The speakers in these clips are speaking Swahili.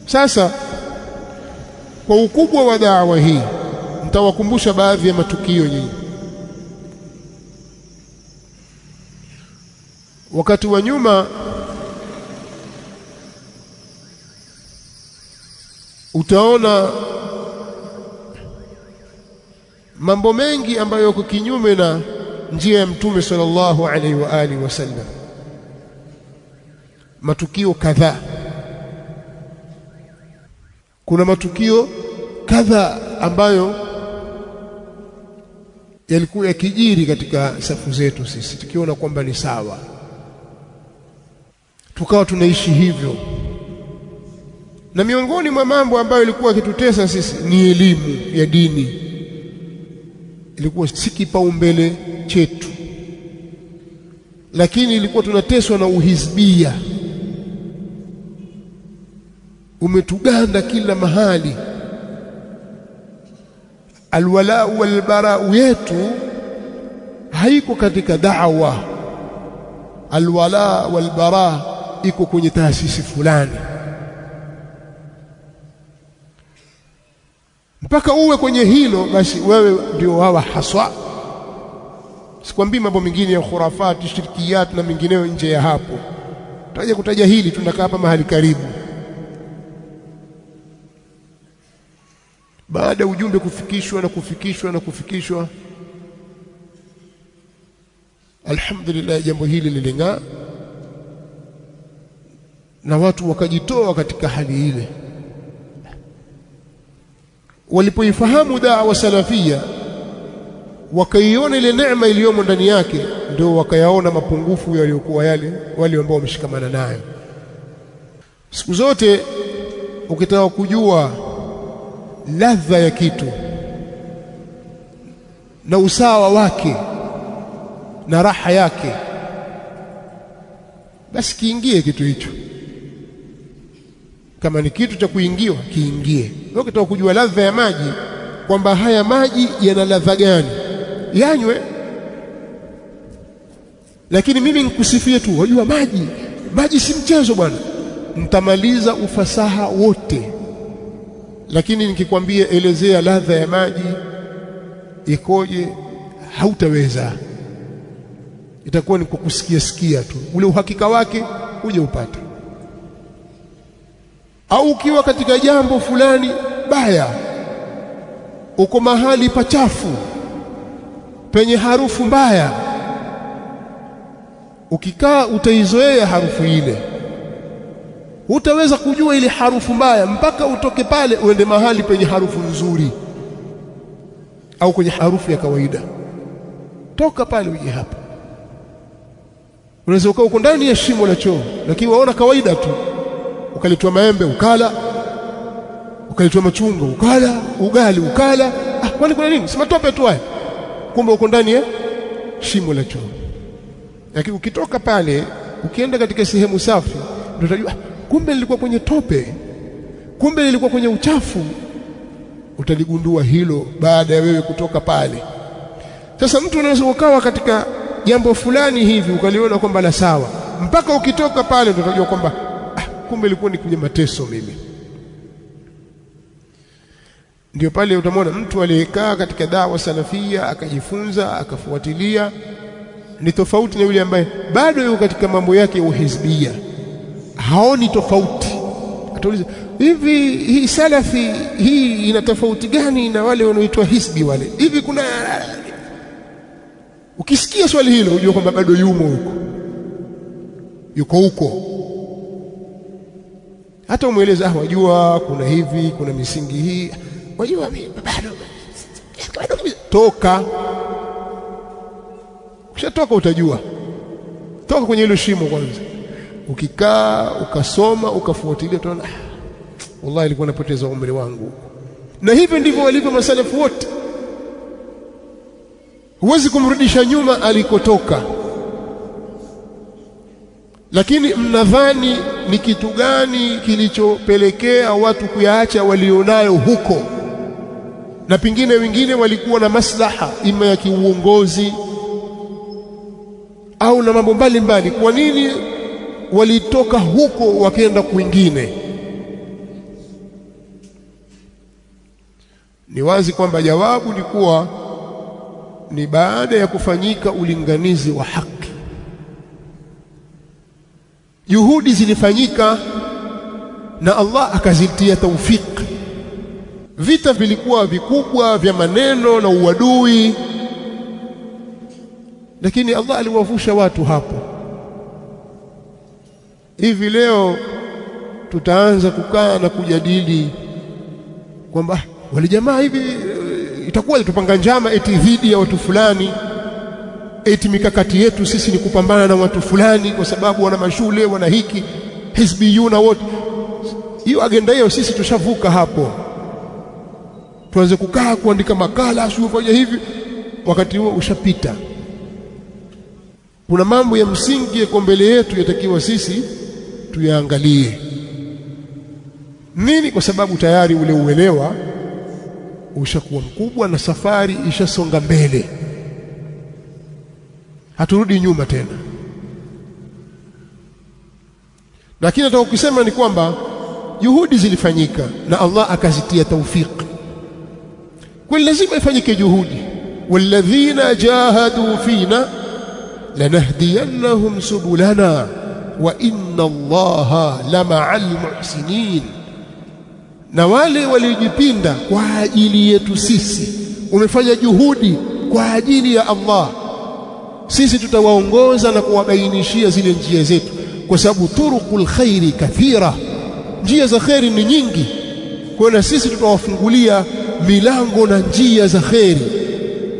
Sasa kwa ukubwa wa da'wa hii nitawakumbusha baadhi ya matukio nyingi. Wakati wa nyuma utaona mambo mengi ambayo yako kinyume na njia ya Mtume sallallahu alaihi wa alihi wasallam. Matukio kadhaa, kuna matukio kadhaa ambayo yalikuwa yakijiri katika safu zetu sisi, tukiona kwamba ni sawa, tukawa tunaishi hivyo. Na miongoni mwa mambo ambayo ilikuwa kitutesa sisi ni elimu ya dini. Ilikuwa si kipaumbele chetu, lakini ilikuwa tunateswa na uhizbia, umetuganda kila mahali. Alwala walbara yetu haiko katika da'wa. Alwala walbara iko kwenye taasisi fulani. Mpaka uwe kwenye hilo, basi wewe ndio wawa haswa. Sikwambii mambo mengine ya khurafati, shirkiyat na mengineyo nje ya hapo. Tutaje kutaja hili, tunakaa hapa mahali karibu. Baada ya ujumbe kufikishwa, alhamdulillah, jambo hili liling'aa na watu wakajitoa katika hali ile. Walipoifahamu da'wa salafia, wakaiona ile neema iliyomo ndani yake, ndio wakayaona mapungufu yaliyokuwa wale ambao wameshikamana nayo. Siku zote ukitaka kujua ladha ya kitu na usawa wake na raha yake, basi kiingie kitu hicho. Kama ni kitu cha kuingiwa, kiingie. Ukitaka kujua ladha ya maji, kwamba haya maji yana ladha gani, yanywe. Lakini mimi nikusifie tu, wajua maji si mchezo bwana, mtamaliza ufasaha wote. Lakini nikikwambia elezea ladha ya maji ikoje, hautaweza. Itakuwa ni kwa kusikia tu, ule uhakika wake uje upate. Au ukiwa katika jambo fulani baya, uko mahali pachafu penye harufu mbaya, ukikaa utaizoea harufu ile. Hutaweza kujua ile harufu mbaya mpaka utoke pale uende mahali penye harufu nzuri, au kwenye harufu ya kawaida. Toka pale uje hapa. Unaweza uko ndani ya shimo la choo, lakini waona kawaida tu. Ukaletwa maembe ukala, ukaletwa machungwa ukala, ugali ukala. Kwani kuna nini? Si matope tu haya. Kumbe uko ndani ya shimo la choo. Lakini ukitoka pale ukienda katika sehemu safi, ndio utajua kumbe nilikuwa kwenye tope, kumbe nilikuwa kwenye uchafu. Utaligundua hilo baada ya wewe kutoka pale. Sasa mtu unaweza ukawa katika jambo fulani hivi ukaliona kwamba la sawa, mpaka ukitoka pale ndio utajua kwamba kumbe ilikuwa ni kwenye mateso mimi. Ndio pale utamwona mtu aliyekaa katika da'wa salafia akajifunza akafuatilia, ni tofauti na yule ambaye bado yuko katika mambo yake ya uhizbia, haoni tofauti. Atauliza, hivi hii salafi hii ina tofauti gani na wale wanaoitwa hizbi wale? Hivi kuna... Ukisikia swali hilo unajua kwamba bado yuko huko. Hata umweleza wajua kuna hivi, kuna misingi hii, wajua mimi bado toka. Ukishatoka utajua. Toka kwenye hilo shimo kwanza. Ukikaa ukasoma ukafuatilia utaona wallahi nilikuwa napoteza umri wangu. Na hivyo ndivyo walivyo masalafu wote. Huwezi kumrudisha nyuma alikotoka. Lakini mnadhani ni kitu gani kilichopelekea watu kuyaacha walionayo huko? Na pengine wengine walikuwa na maslaha ima ya kiuongozi au na mambo mbalimbali. Kwa nini walitoka huko wakaenda kwingine? Ni wazi kwamba jawabu ni kuwa ni baada ya kufanyika ulinganizi wa haki. Juhudi zilifanyika na Allah akazitia taufiki. Vita vilikuwa vikubwa vya maneno na uadui, lakini Allah aliwavusha watu hapo. Hivi leo tutaanza kukaa na kujadili kwamba wale jamaa hivi itakuwa tupanga njama eti dhidi ya watu fulani, eti mikakati yetu sisi ni kupambana na watu fulani kwa sababu wana mashule, wana hiki, hizbiyuna wote. Hiyo agenda hiyo sisi tushavuka hapo. Tuanze kukaa kuandika makala asifanye hivi, wakati huo ushapita. Kuna mambo ya msingi yako mbele yetu yatakiwa sisi tuyaangalie. Nini? Kwa sababu tayari ule uelewa ushakuwa mkubwa na safari ishasonga mbele. Haturudi nyuma tena. Lakini nataka kusema ni kwamba juhudi zilifanyika na Allah akazitia taufiki. Kwa lazima ifanyike juhudi. Walladhina jahadu fina lanahdiyannahum subulana wa inna Allaha lama'al muhsinin. Na wale waliojipinda kwa ajili yetu sisi, umefanya juhudi kwa ajili ya Allah, sisi tutawaongoza na kuwabainishia zile njia zetu, kwa sababu turuqul khairi kathira, njia za khairi ni nyingi. Kwa hiyo sisi tutawafungulia milango na njia za khairi.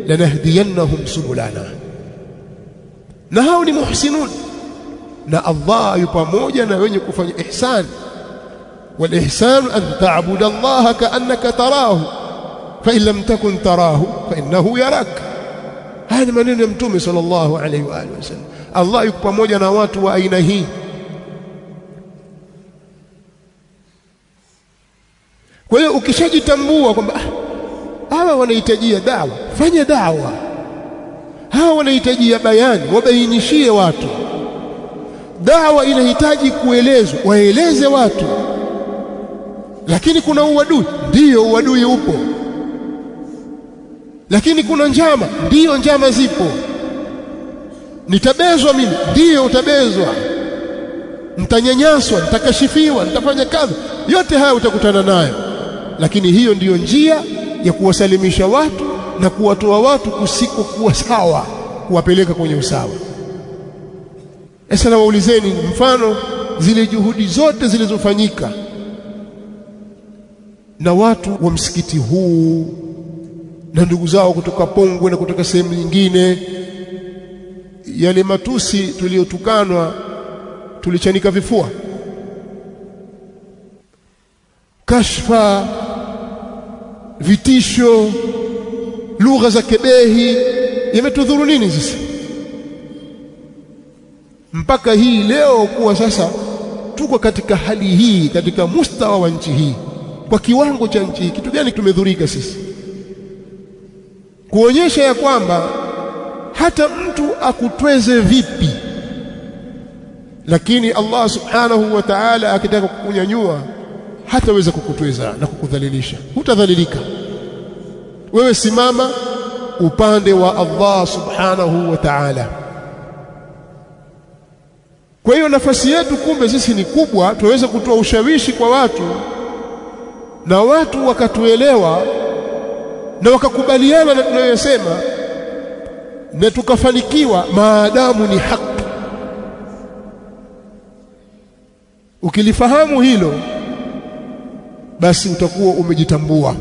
Lanahdiyannahum subulana, na hao ni muhsinun, na Allah yu pamoja na wenye kufanya ihsan. Wal ihsan an ta'budu Allah ka'annaka tarahu fa in lam takun tarahu fa innahu yarak. Haya ni maneno ya Mtume sallallahu alayhi wa alihi wasallam. Allah yuko pamoja na watu wa aina hii. Kwa hiyo ukishajitambua kwamba hawa wanahitajia dawa, fanya dawa. Hawa wanahitajia bayani, wabainishie watu. Dawa inahitaji kuelezwa, waeleze watu. Lakini kuna uadui, ndiyo uadui upo. Lakini kuna njama, ndiyo njama zipo. Nitabezwa mimi, ndiyo utabezwa. Nitanyanyaswa, nitakashifiwa, nitafanya kadha. Yote haya utakutana nayo. Lakini hiyo ndiyo njia ya kuwasalimisha watu na kuwatoa watu kusikokuwa sawa, kuwapeleka kwenye usawa. Sasa na waulizeni, mfano zile juhudi zote zilizofanyika na watu wa msikiti huu na ndugu zao kutoka Pongwe na kutoka sehemu nyingine, yale matusi tuliotukanwa, tulichanika vifua, kashfa, vitisho, lugha za kebehi, yametudhuru nini sisi? Mpaka hii leo kuwa sasa tuko katika hali hii, katika mustawa wa nchi hii, kwa kiwango cha nchi hii, kitu gani tumedhurika sisi? Kuonyesha ya kwamba hata mtu akutweze vipi, lakini Allah subhanahu wa ta'ala akitaka kukunyanyua hataweza kukutweza na kukudhalilisha. Hutadhalilika. Wewe simama upande wa Allah subhanahu wa ta'ala. Kwa hiyo nafasi yetu kumbe sisi ni kubwa, tuweze kutoa ushawishi kwa watu na watu wakatuelewa na wakakubaliana na tunayosema na tukafanikiwa, maadamu ni haki. Ukilifahamu hilo, basi utakuwa umejitambua.